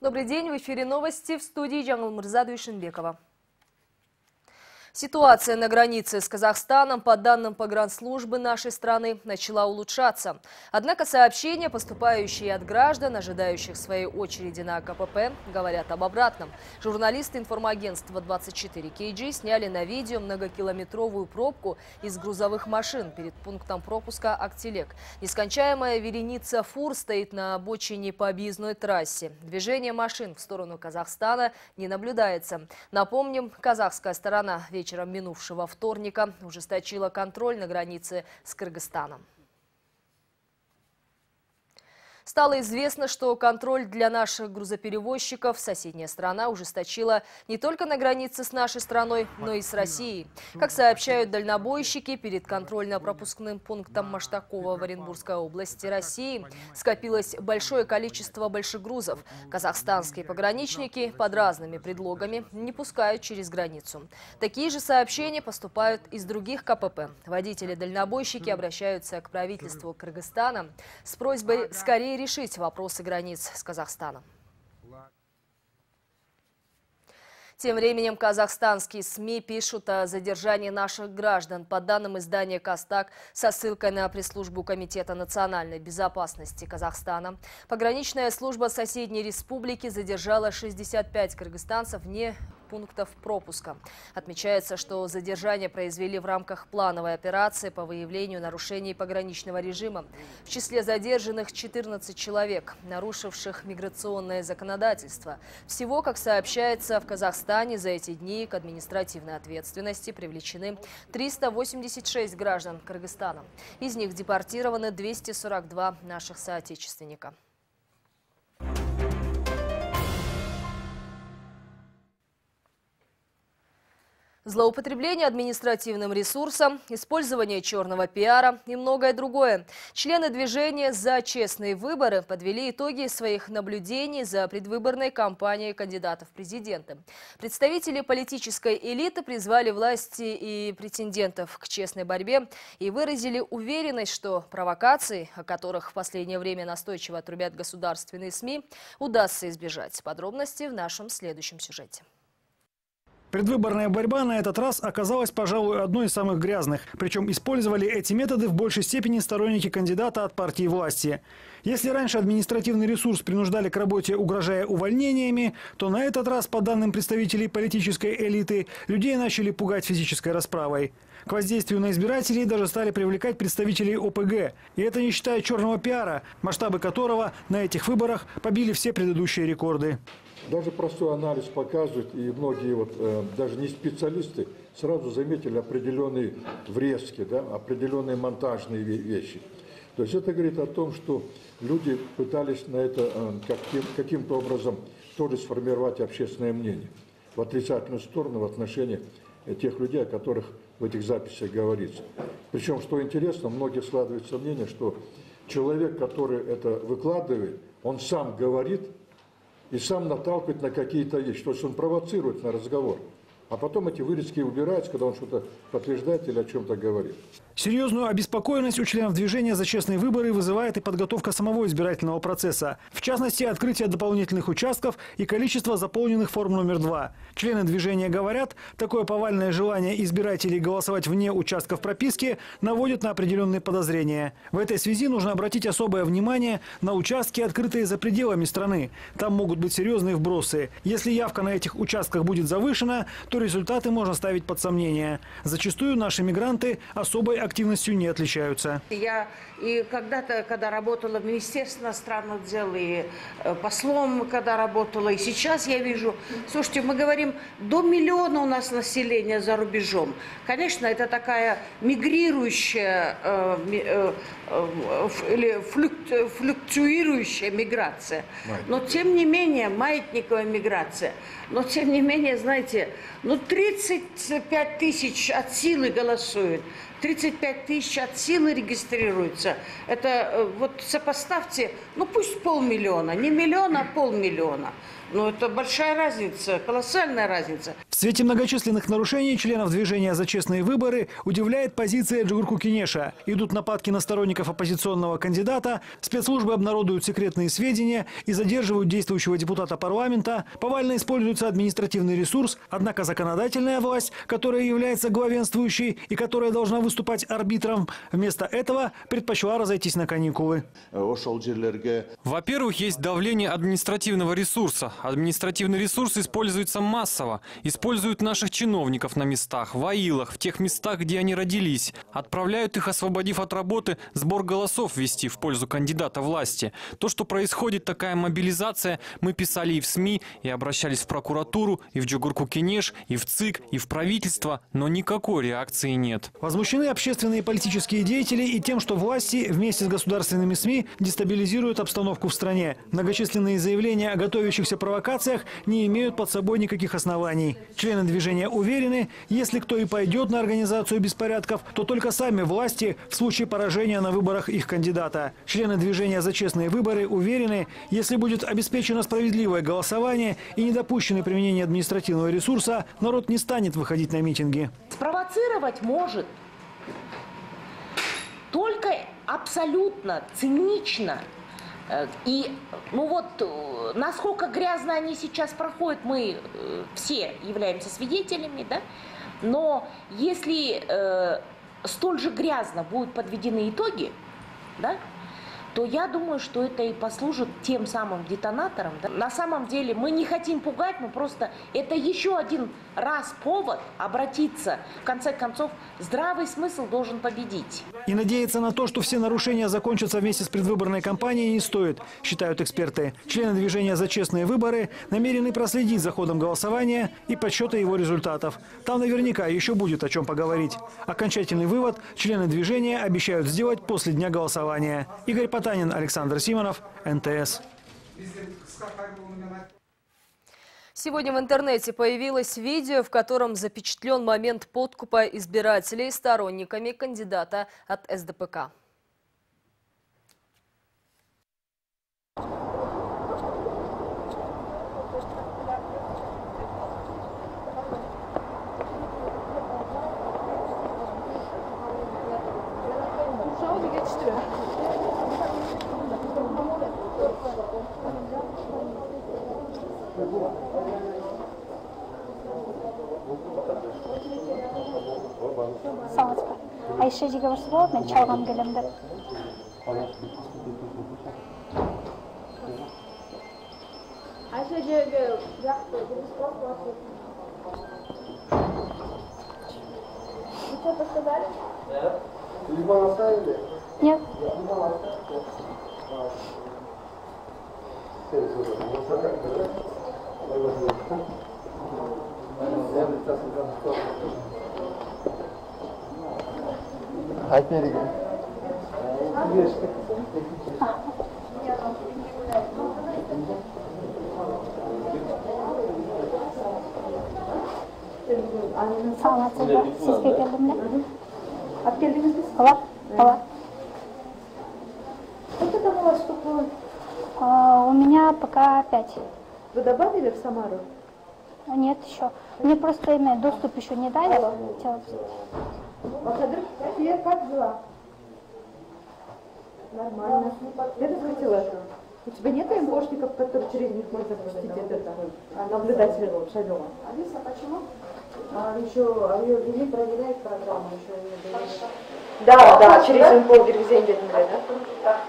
Добрый день, в эфире новости, в студии Джангул Мырза Дуйшинбекова. Ситуация на границе с Казахстаном, по данным погранслужбы нашей страны, начала улучшаться. Однако сообщения, поступающие от граждан, ожидающих своей очереди на КПП, говорят об обратном. Журналисты информагентства 24KG сняли на видео многокилометровую пробку из грузовых машин перед пунктом пропуска Актелек. Нескончаемая вереница фур стоит на обочине по объездной трассе. Движение машин в сторону Казахстана не наблюдается. Напомним, казахская сторона вечером минувшего вторника ужесточила контроль на границе с Кыргызстаном. Стало известно, что контроль для наших грузоперевозчиков соседняя страна ужесточила не только на границе с нашей страной, но и с Россией. Как сообщают дальнобойщики, перед контрольно-пропускным пунктом Маштакова в Оренбургской области России скопилось большое количество большегрузов. Казахстанские пограничники под разными предлогами не пускают через границу. Такие же сообщения поступают из других КПП. Водители-дальнобойщики обращаются к правительству Кыргызстана с просьбой скорее решить вопросы границ с Казахстаном. Тем временем казахстанские СМИ пишут о задержании наших граждан. По данным издания «Кастак», со ссылкой на пресс-службу Комитета национальной безопасности Казахстана, пограничная служба соседней республики задержала 65 кыргызстанцев вне пунктов пропуска. Отмечается, что задержание произвели в рамках плановой операции по выявлению нарушений пограничного режима. В числе задержанных 14 человек, нарушивших миграционное законодательство. Всего, как сообщается, в Казахстане за эти дни к административной ответственности привлечены 386 граждан Кыргызстана. Из них депортированы 242 наших соотечественника. Злоупотребление административным ресурсом, использование черного пиара и многое другое. Члены движения «За честные выборы» подвели итоги своих наблюдений за предвыборной кампанией кандидатов в президенты. Представители политической элиты призвали власти и претендентов к честной борьбе и выразили уверенность, что провокаций, о которых в последнее время настойчиво трубят государственные СМИ, удастся избежать. Подробности в нашем следующем сюжете. Предвыборная борьба на этот раз оказалась, пожалуй, одной из самых грязных. Причем использовали эти методы в большей степени сторонники кандидата от партии власти. Если раньше административный ресурс принуждали к работе, угрожая увольнениями, то на этот раз, по данным представителей политической элиты, людей начали пугать физической расправой. К воздействию на избирателей даже стали привлекать представителей ОПГ. И это не считая черного пиара, масштабы которого на этих выборах побили все предыдущие рекорды. Даже простой анализ показывает, и многие даже не специалисты сразу заметили определенные врезки, определенные монтажные вещи. То есть это говорит о том, что люди пытались на это каким-то образом тоже сформировать общественное мнение в отрицательную сторону в отношении тех людей, о которых в этих записях говорится. Причем, что интересно, многие складываются мнение, что человек, который это выкладывает, он сам говорит и сам наталкивает на какие-то вещи. То есть он провоцирует на разговор. А потом эти вырезки убираются, когда он что-то подтверждает или о чем-то говорит. Серьезную обеспокоенность у членов движения «За честные выборы» вызывает и подготовка самого избирательного процесса. В частности, открытие дополнительных участков и количество заполненных форм номер 2. Члены движения говорят, такое повальное желание избирателей голосовать вне участков прописки наводит на определенные подозрения. В этой связи нужно обратить особое внимание на участки, открытые за пределами страны. Там могут быть серьезные вбросы. Если явка на этих участках будет завышена, то результаты можно ставить под сомнение. Зачастую наши мигранты особой активностью не отличаются. Я и когда-то, когда работала в Министерстве иностранных дел, и послом, когда работала, и сейчас я вижу, слушайте, мы говорим, до 1 миллиона у нас населения за рубежом. Конечно, это такая мигрирующая или флуктуирующая миграция. Но тем не менее, маятниковая миграция. Но тем не менее, знаете, 35 тысяч от силы голосуют. 35 тысяч от силы регистрируется. Это вот сопоставьте, ну пусть 500 000, не миллион, а 500 000. Ну, это большая разница, колоссальная разница. В свете многочисленных нарушений членов движения «За честные выборы» удивляет позиция Джугурку Кинеша. Идут нападки на сторонников оппозиционного кандидата, спецслужбы обнародуют секретные сведения и задерживают действующего депутата парламента. Повально используется административный ресурс, однако законодательная власть, которая является главенствующей и которая должна выступать арбитром, вместо этого предпочла разойтись на каникулы. Во-первых, есть давление административного ресурса. Административный ресурс используется массово. Используют наших чиновников на местах, в аилах, в тех местах, где они родились. Отправляют их, освободив от работы, сбор голосов вести в пользу кандидата власти. То, что происходит такая мобилизация, мы писали и в СМИ, и обращались в прокуратуру, и в Джугурку Кинеш, и в ЦИК, и в правительство, но никакой реакции нет. Возмущены общественные и политические деятели и тем, что власти вместе с государственными СМИ дестабилизируют обстановку в стране. Многочисленные заявления о готовящихся провокациях не имеют под собой никаких оснований. Члены движения уверены, если кто и пойдет на организацию беспорядков, то только сами власти в случае поражения на выборах их кандидата. Члены движения «За честные выборы» уверены, если будет обеспечено справедливое голосование и не допущено применение административного ресурса, народ не станет выходить на митинги. Спровоцировать может только абсолютно цинично. И ну вот, насколько грязно они сейчас проходят, мы все являемся свидетелями, да? Но если столь же грязно будут подведены итоги, да, то я думаю, что это и послужит тем самым детонатором. Да? На самом деле мы не хотим пугать, мы просто это еще один раз повод обратиться. В конце концов, здравый смысл должен победить. И надеяться на то, что все нарушения закончатся вместе с предвыборной кампанией, не стоит, считают эксперты. Члены движения «За честные выборы» намерены проследить за ходом голосования и подсчета его результатов. Там наверняка еще будет о чем поговорить. Окончательный вывод члены движения обещают сделать после дня голосования. Игорь Потанин, Александр Симонов, НТС. Сегодня в интернете появилось видео, в котором запечатлен момент подкупа избирателей сторонниками кандидата от СДПК. Саламатсызбы. Айша жеге барса болот, мен чалгам келем деп. Айша жеге жакты, Вы что-то сказали? Телефон оставили? Нет. Саламатсызбы. Сизге келдим да. Алып келдиңизби? Ооба. Ооба. Сколько там у вас штук было? У меня пока 5. Вы добавили в Самару? Нет, еще. Мне просто доступ еще не дали. Привет, как дела? Нормально. Я тут хотела. У тебя нет МПОшников, которые через них можно запустить наблюдателя Шалёва? Алиса, почему? Ее ввели, проверяет программу. Да, через МПО Гервизень Бедмире, да?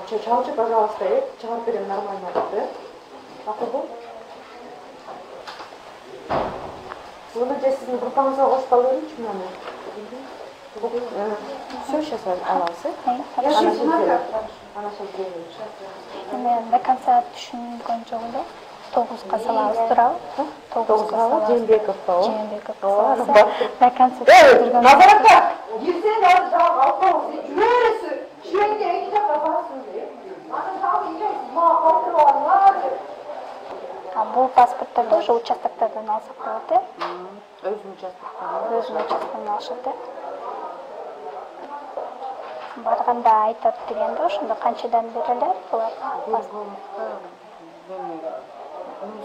Чалчи, пожалуйста, чалперин нормально, да? Акубу? Вы надеетесь, на пропомогла ваш половинч мамы? Все, сейчас аласы. Она сейчас делает. До конца түшүнгөн жок эле. 9-га салабыз туурабы? 9-га Жээнбеков табы. Жээнбеков салабыз. До конца түшүндүргөн. Назарбаев, girsen автобус, жүрөсү, шүйенде эки жакка барасың деп. Анан тагы ийлейсиң, мага калтырып алыңар деп. А бул паспорттарды уже участоктардан алсак болот, э? Өзүнүн участоктарын. Өзүнүн участогунан алышат, э? Барганда айтат дегенде, ошондо канчадан берилет булар?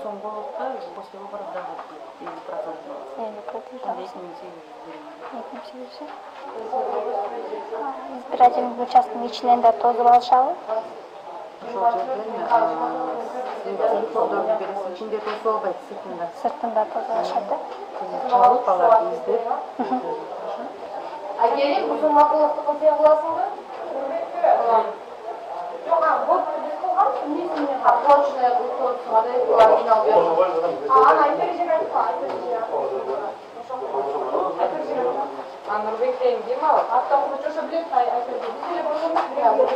Сом болот да, после выборов дагы 50%. Избирательный участканын ичинен да тозуп алышабы? Ошол жерден телефондорду бересиң, ичинде тосуп албайт, сыртында. Сыртында тозуп алышат, да? Чалып алат, издеп. А келин бузун макулаттыкын сен кыласыңбы? Жок, вот биз кылган эмнесин точно кылсаңа да оригинал беришет. Аны айпережем А Нурбектен ким алат? Аттан чоша билет, айпережем. Биз эле болгонбуз.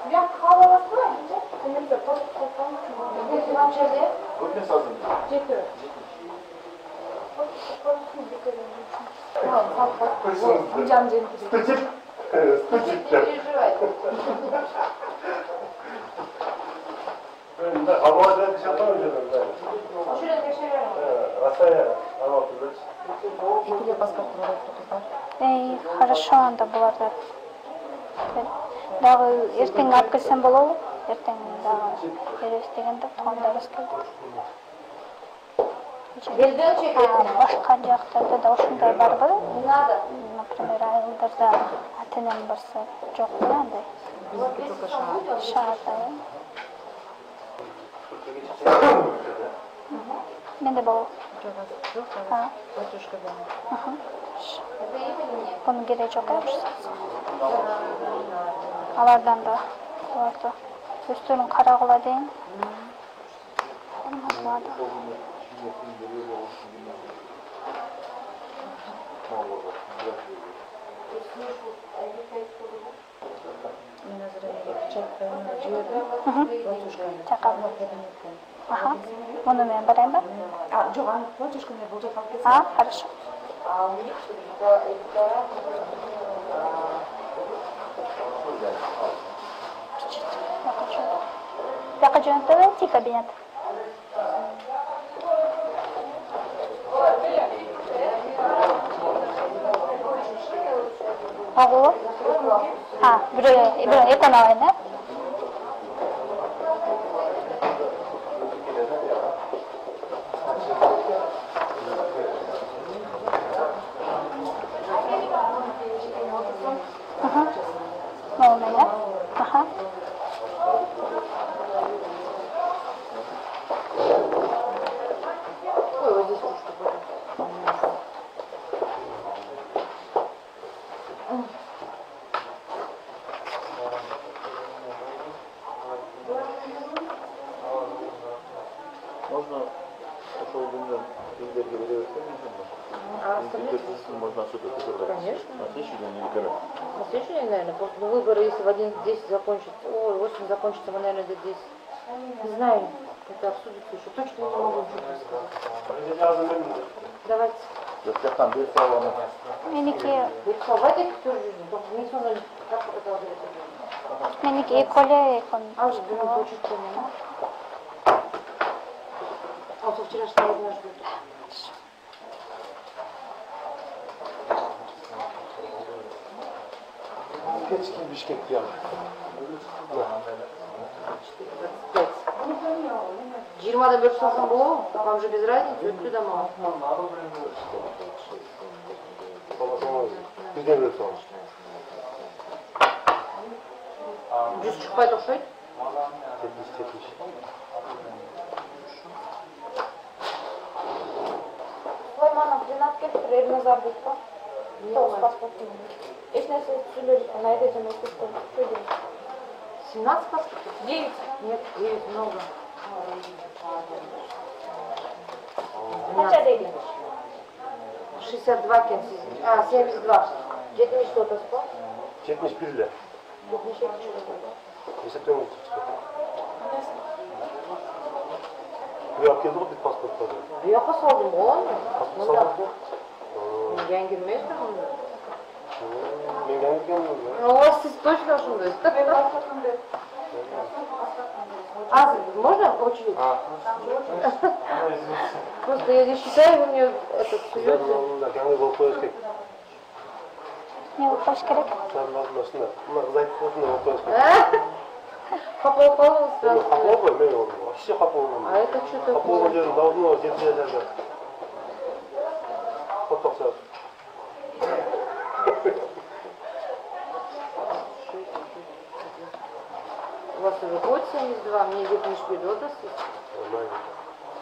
Бияк каалабасызбы? Эмесе тосуп койсоң. Бул канча жерде? Көпне сазын. Жети. Хорошо, анда буларды. Дагы эртең алып келсем болобу? Эртең дагы беребиз дегенде туугандарыбыз келди. Башка жактарда да ошондой барбы? Например, айылдарда ата-энем барса жокпу андай? Биздики только Шаарда. Менде болобу? Жок, батюшка да. Bunun gereği çok yapmışsınız. Alardan da vardı. Üstünün karakula deyin. Olmaz vardı. Çakal. Ага. Bunu ben barayım ben. Жоқ, аны батюшка мне был жакал. Хорошо. Я хочу найти кабинет. Ого. Бирөө эко алайын, да? Olmalı. Aha. Можно ушел думаю, передерги выдавать, можно что-то такое. Конечно. На следующий день не выбирать. На следующий день, наверное, после выборы, если в 11:10 закончится, ой, 8 закончится, мы, наверное, до 10. Не знаю, это обсудится еще. Точно не могу сказать. Давайте. Там без салона. Меники. Давайте тоже жизнь, только не сонно, как это Меники эколе экон. А уже берем почту. А со вчерашнего дня ждут. Кечки Бишкекте. 20'da bir tutasın bu, вам же без разницы, ötlü de mal. Bizden bir soğuk. Düz çıkmaydı okşaydı. 70. Мама, 12 келіп тұр, Ерназар дейді ба? Тоғыз паспорттың. Ешнәрсе түсілер, найдете мәскептен. 17 паспортов? 9. Нет, 9 много. Қанша дейді? 62 кен siz. 72. 70 otası var. 71 lira. 72. Есептен Yok, yazılı bir pasport var. Yok, sordum oğlum. Pasport sordum. Ben girmeyeceğim onu. Ben gelirken mi oluyor? O siz точно şundayız. Можно очередь? Просто я не считаю, у нее этот суется. Не упасть керек. Хапал сразу. Вообще хапал. А это что такое? Хапал давно, где-то. У вас уже год 72, мне где-то не шпидот.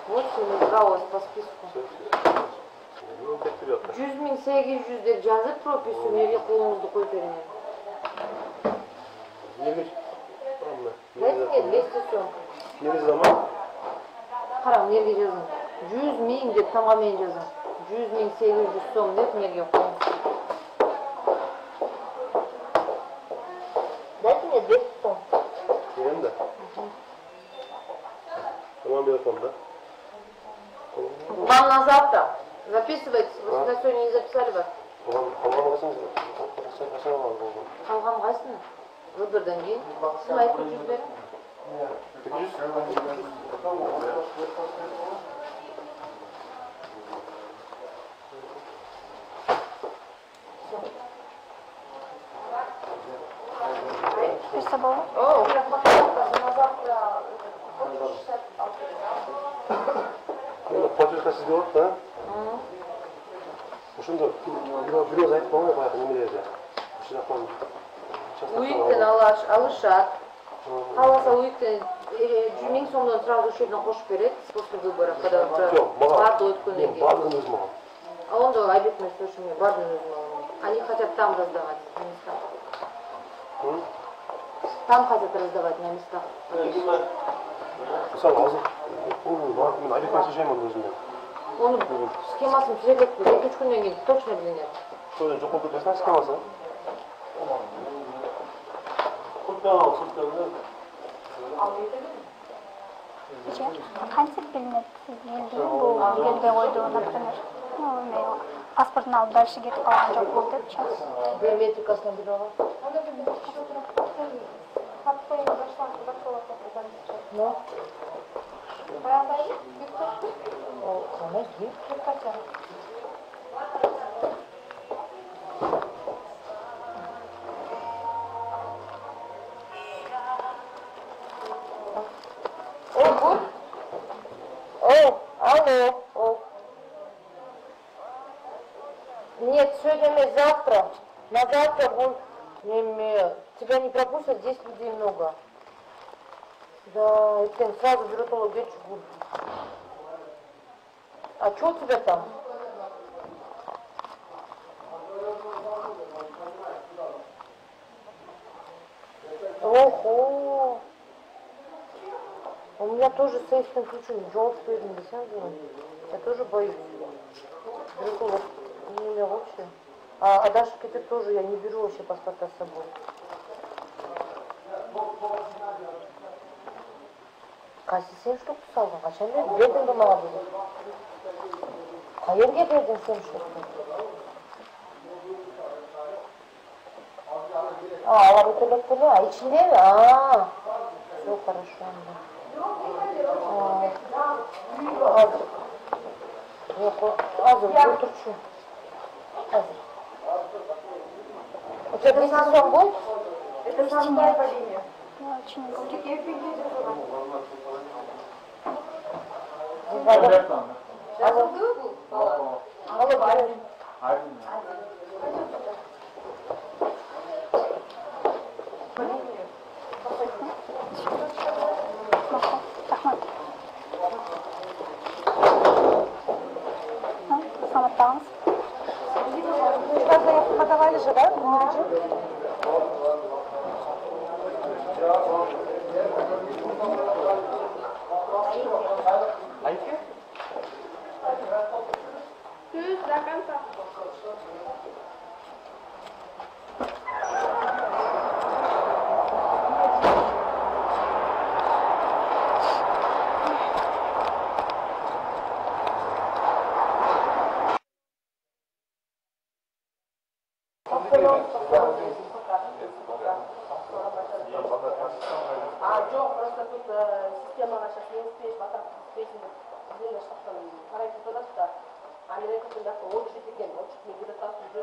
Вот 72 у вас по списку. 100.800 деп жазып прописью неге қолыңызды қойып беріңіз. Дайте мне 200 сом. Қарам, неге жазың. 100.000 деп таңғамен жазың. 100.800 сом деп неге қолыңыз. Дайте мне 200 сом. Енді? Вам берем, да? Вам на завтра. Записывайте. Вы на сегодня не записали бы? Қалған қайсыны? Выбордан кейін. Сім айтып жүз берің? Присобол. О, подписка сделать, да? Ошондо бирөөз айтып койгон баягы немелерди. уюктен алышат. Кааласа уюктен 100.000 сомдон сразу ушул жерден кошуп берет после выбора, когда барды өткөндөн кийин. Бардыгын өзүм алам. А ондо айбек эмес, ошо мен бардын өзүм алам. Они хотят там раздавать на местах. Там хотят раздавать на местах. Мисалы азыр мен айбек менен жашайм өзүм. Onu skemasını sürekli 2-3 günden gidip точно bilinir. Şöyle çok oldu desene skeması. Қанша білінеді елде бұл елде қойды, например. Паспортын алып дальше кетіп қалған жоқ болды деп сейчас. Биометрикасынан бір алған. Ну? Қалай кеп? Алло. Нет, сегодня мы завтра. На завтра будет. Тебя не пропустят, здесь людей много. Да, это сразу берут логечку. А что у тебя там? Ого! У меня тоже сейфным ключом жёлт стоит на 10 гривен. Я тоже боюсь. Беру не меня вообще. А Даша Китя тоже, я не беру вообще паспорта с собой. Қайсы сен штуқты салдың? Қашан бердің бе маған бүгін? Қай жерге бердің сен штуқты? Алар өтелек төле, içinde mi? Все хорошо. Азыр, отырчу. Азыр. У тебя 200 сом будет? Это самое падение. Очень много. Саламаттаңыз. Подавали же, да? До конца. Жоқ, просто тут системаға сейчас не успеешь, потом успеешь, длинно шахтан. Қарайды тұрады да, Америка тыңдақта очередь екен, очередь не где-то там уже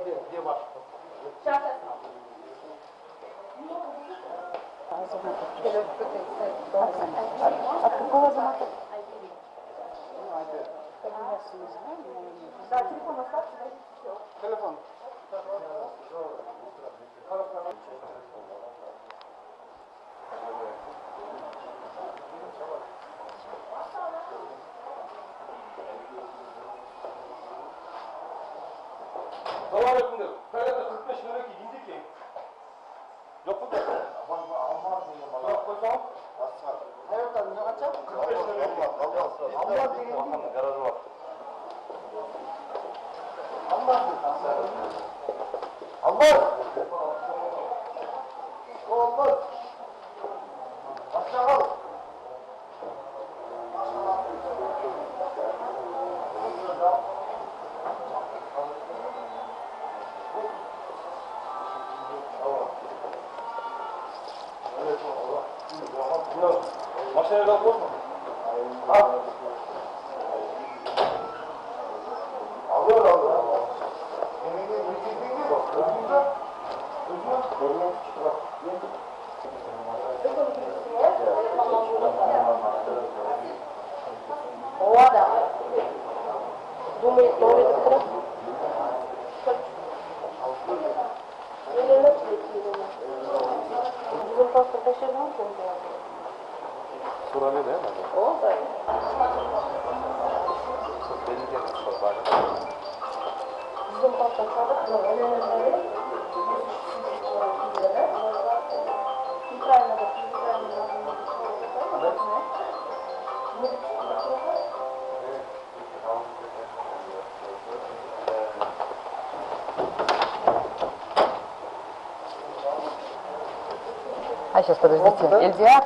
не. Где ваш? Сейчас. От какого замата? Да, телефон оставьте, дайте все. Телефон. Salaamaleyküm. Kayada 45 lira ki indik ki. Yok mu? Yok koysam. Hayırdır ne kaçak? 45 lira. Allah değil. Bakalım garajı var. Allah. Allah. Aşağı al. Машина da boş mu? Al. Alıyor alıyor. О, да. Думает, это раз. Или на телефоне. Bizim pasta taşırmaz mı? Surali değil mi? O da. Bizim pasta çalıp mı? Önerimleri. Ukrayna'da. А сейчас, подождите. Эльдиар?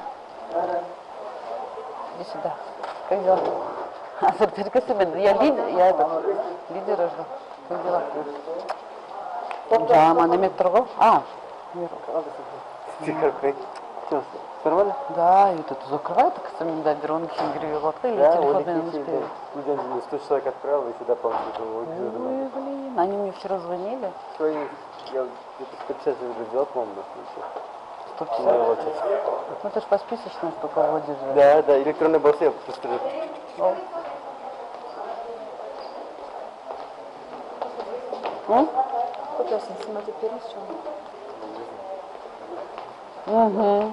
Иди сюда. Как дела? Только себе. Я лидера жду. Как дела? Да, манамет торгов. Все нормально? Да, и тут закрывают, так сами да, дронки гривелок, или телефон не успеют. 100 человек отправил, и сюда полностью. Ой, блин, они мне вчера звонили. Я где-то 150 взял, по-моему, 150? Ну ты ж по списочной столько вводишь. Да, электронный босс я просто... Куда снимать операцию? Угу.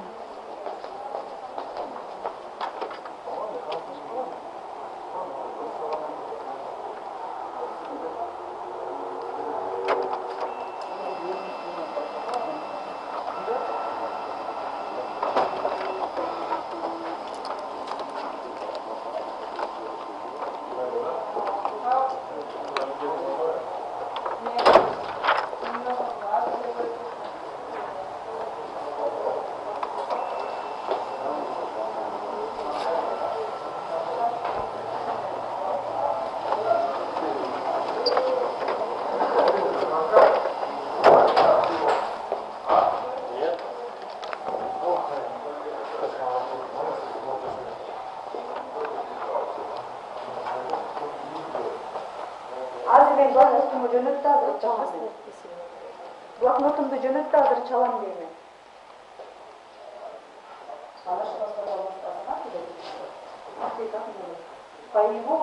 Блокнотымды жөнөттү азыр чалам деймин. По его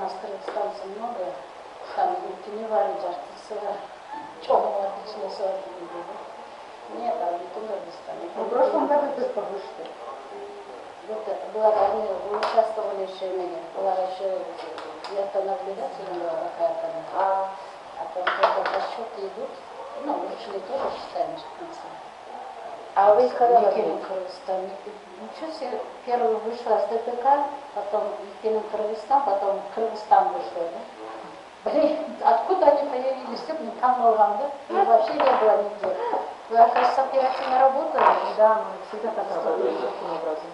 нас кыргызстанцев много, там теневали жартысы, чоғым отличные сорты были. Нет, а не Кыргызстане. В прошлом году ты повышали. Вот это было, они участвовали еще, была еще где-то наблюдательная какая-то, а потом, когда расчеты идут, ну, вручную тоже считаем в конце. А вы когда Екатерин Кыргызстан. Ничего себе, первый вышла с ДПК, потом Екатерин Кыргызстан, потом Кыргызстан вышла, да? Блин, откуда они появились, чтобы не там да? И вообще не было нигде. Вы, оказывается, оперативно работали? Да, мы всегда так работаем таким образом.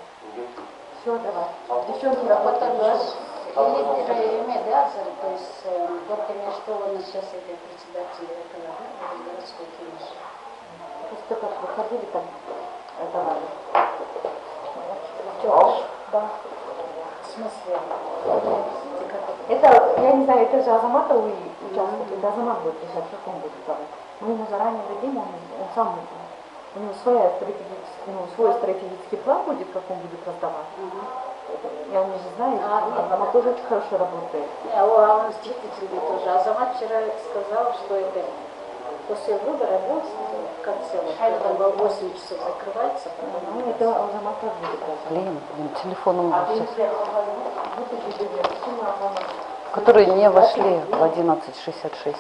Все, давай. Девчонки работали. Лидеры медиации, то есть только между у нас сейчас это председатель этого городской комиссии. Просто как выходили там, давали. Да. В смысле? Это, я не знаю, это же Азаматовый участок, это Азамат будет решать, как он будет давать. Мы ему заранее дадим, он сам, у него свой стратегический план будет, как он будет раздавать. Я не знаю, Азамат тоже очень хорошо работает. Он действительно тоже. Азамат вчера сказал, что это после выбора, да, в конце, когда было 8 часов закрывается. Ну, это Азамат будет. Блин, телефоном которые не вошли в 1166.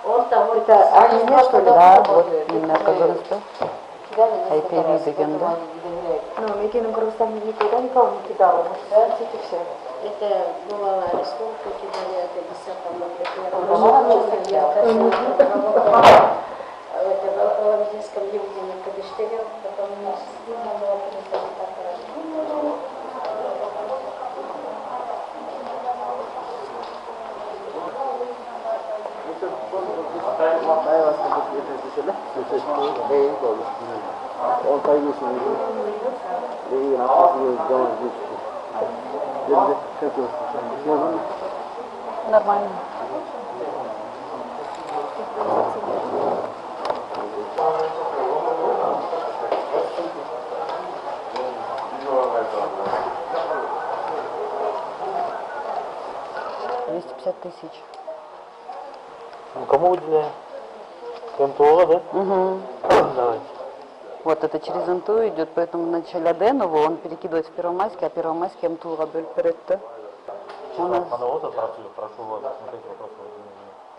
Он там, это от меня, что ли? Да, вот, именно КГСП. IPV легенда. Ну, Екатерина Кыргызстан никогда никого не кидала, может, эти все. Это бывало республика кидали, это 10 лет. Это в Ламзинском Евгении Кадыштырев, потом у нас было принято так хорошо. Он появился и Нормально. $250 000. Ну, кому выделяем? МТО, да? Угу. Давайте. Вот это через МТУ идет, поэтому вначале Аденову он перекидывает в Первомайский, а Первомайский МТУ Абельперетто.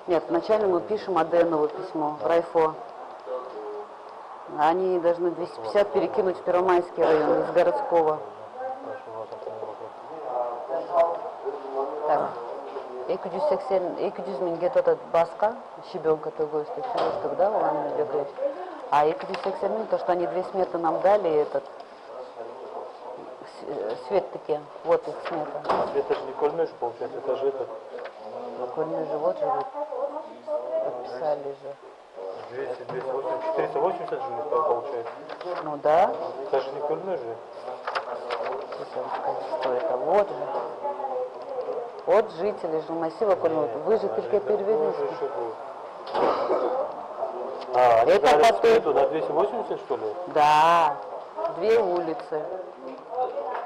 Нет, вначале мы пишем Аденову письмо в Райфо. Они должны 250 перекинуть в Первомайский район из городского. Так. 200 миң кетет баска, щебенка того, что тогда он идет. А 280 миң, то, что они 2 сметы нам дали, этот свет такие, вот их смета. Это же не Кольмеш, получается, это же этот. Кольмеш же, вот же подписали же. 480 же не получается. Ну да. Это же не Кольмеш же. Что это? Вот же. Вот жители же массива Кольмеш. Вы же только переведете. А, они это дали потом... смету на 280, что ли? Да. 2 улицы.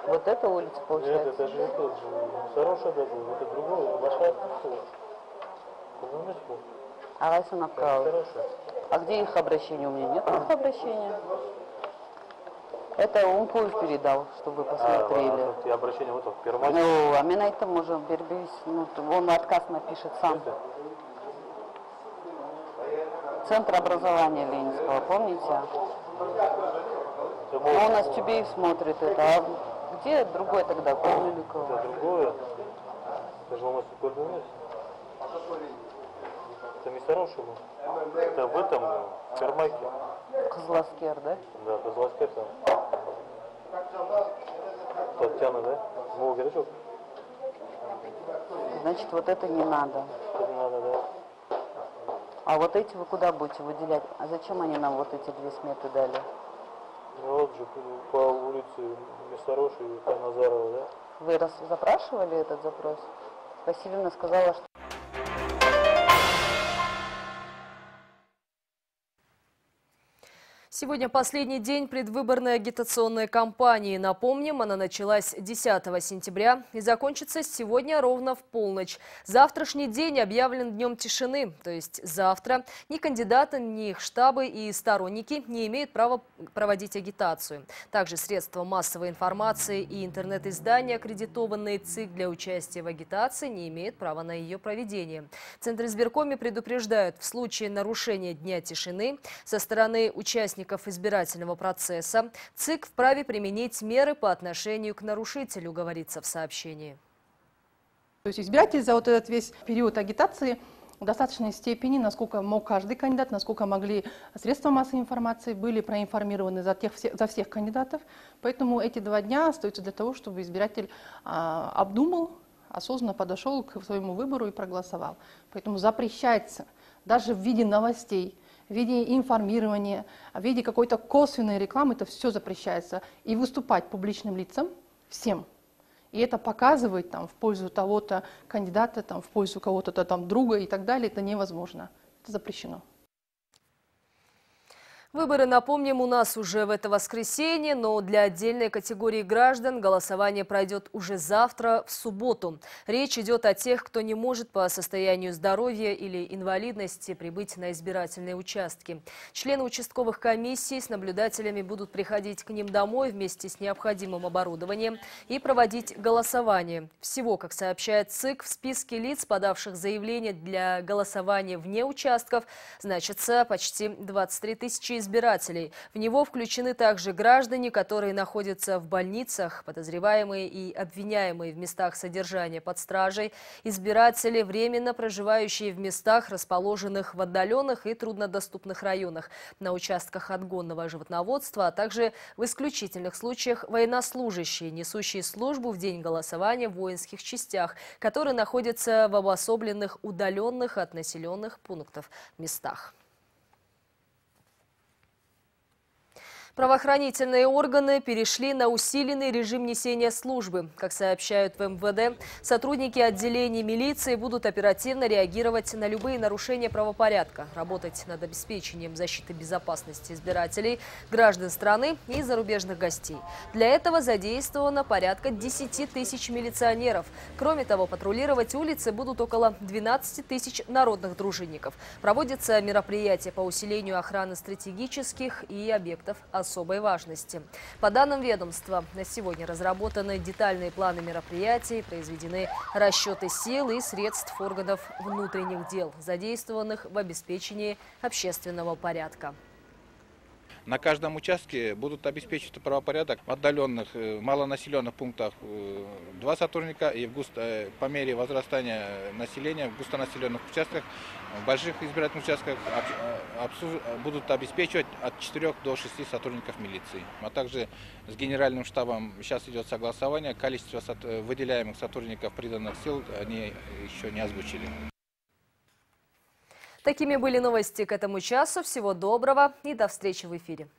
Вот эта улица получается. Нет, это же этот же. Хорошая дорога, это другое, большая структура. А Вайса направо. А где их обращение? У меня нет их обращения. Это Умпуев передал, чтобы вы посмотрели. А обращение вот в Первомайске? Ну, а меня это можно бербись. Ну, он отказ напишет сам. Центр образования Ленинского, помните? Ну, у нас Тюбеев смотрит это. А где другой тогда? Кольмеликова? Это другое. Это же у нас Кольмеликова. Это не Сарошева. Это в этом, в Первомайке. Козласкер, да? Да, Козласкер там. Татьяна, да? Новый городок. Значит, вот это не надо. Это не надо, да? А вот эти вы куда будете выделять? А зачем они нам вот эти 2 сметы дали? Ну вот же по улице Мессароши и по Назарова, да? Вы запрашивали этот запрос? Васильевна сказала, что... Сегодня последний день предвыборной агитационной кампании. Напомним, она началась 10 сентября и закончится сегодня ровно в полночь. Завтрашний день объявлен днем тишины, то есть завтра ни кандидаты, ни их штабы и сторонники не имеют права проводить агитацию. Также средства массовой информации и интернет-издания, аккредитованные ЦИК для участия в агитации, не имеют права на ее проведение. В Центризбиркоме предупреждают, в случае нарушения дня тишины со стороны участников избирательного процесса ЦИК вправе применить меры по отношению к нарушителю, говорится в сообщении. То есть избиратель за вот этот весь период агитации в достаточной степени, насколько мог каждый кандидат, насколько могли средства массовой информации, были проинформированы за всех кандидатов. Поэтому эти 2 дня остаются для того, чтобы избиратель обдумал, осознанно подошел к своему выбору и проголосовал. Поэтому запрещается даже в виде новостей, в виде информирования, в виде какой-то косвенной рекламы, это все запрещается. И выступать публичным лицам всем. И это показывать в пользу того-то кандидата, в пользу кого-то там друга и так далее, это невозможно. Это запрещено. Выборы, напомним, у нас уже в это воскресенье, но для отдельной категории граждан голосование пройдет уже завтра, в субботу. Речь идет о тех, кто не может по состоянию здоровья или инвалидности прибыть на избирательные участки. Члены участковых комиссий с наблюдателями будут приходить к ним домой вместе с необходимым оборудованием и проводить голосование. Всего, как сообщает ЦИК, в списке лиц, подавших заявление для голосования вне участков, значится почти 23 тысячи избирателей. В него включены также граждане, которые находятся в больницах, подозреваемые и обвиняемые в местах содержания под стражей, избиратели, временно проживающие в местах, расположенных в отдаленных и труднодоступных районах, на участках отгонного животноводства, а также в исключительных случаях военнослужащие, несущие службу в день голосования в воинских частях, которые находятся в обособленных, удаленных от населенных пунктов местах. Правоохранительные органы перешли на усиленный режим несения службы. Как сообщают в МВД, сотрудники отделений милиции будут оперативно реагировать на любые нарушения правопорядка, работать над обеспечением защиты безопасности избирателей, граждан страны и зарубежных гостей. Для этого задействовано порядка 10 тысяч милиционеров. Кроме того, патрулировать улицы будут около 12 тысяч народных дружинников. Проводятся мероприятия по усилению охраны стратегических и объектов особой важности. По данным ведомства, на сегодня разработаны детальные планы мероприятий, произведены расчеты сил и средств органов внутренних дел, задействованных в обеспечении общественного порядка. На каждом участке будут обеспечивать правопорядок в отдаленных, малонаселенных пунктах 2 сотрудника и по мере возрастания населения в густонаселенных участках, в больших избирательных участках будут обеспечивать от 4 до 6 сотрудников милиции. А также с генеральным штабом сейчас идет согласование, количество выделяемых сотрудников приданных сил они еще не озвучили. Такими были новости к этому часу. Всего доброго и до встречи в эфире.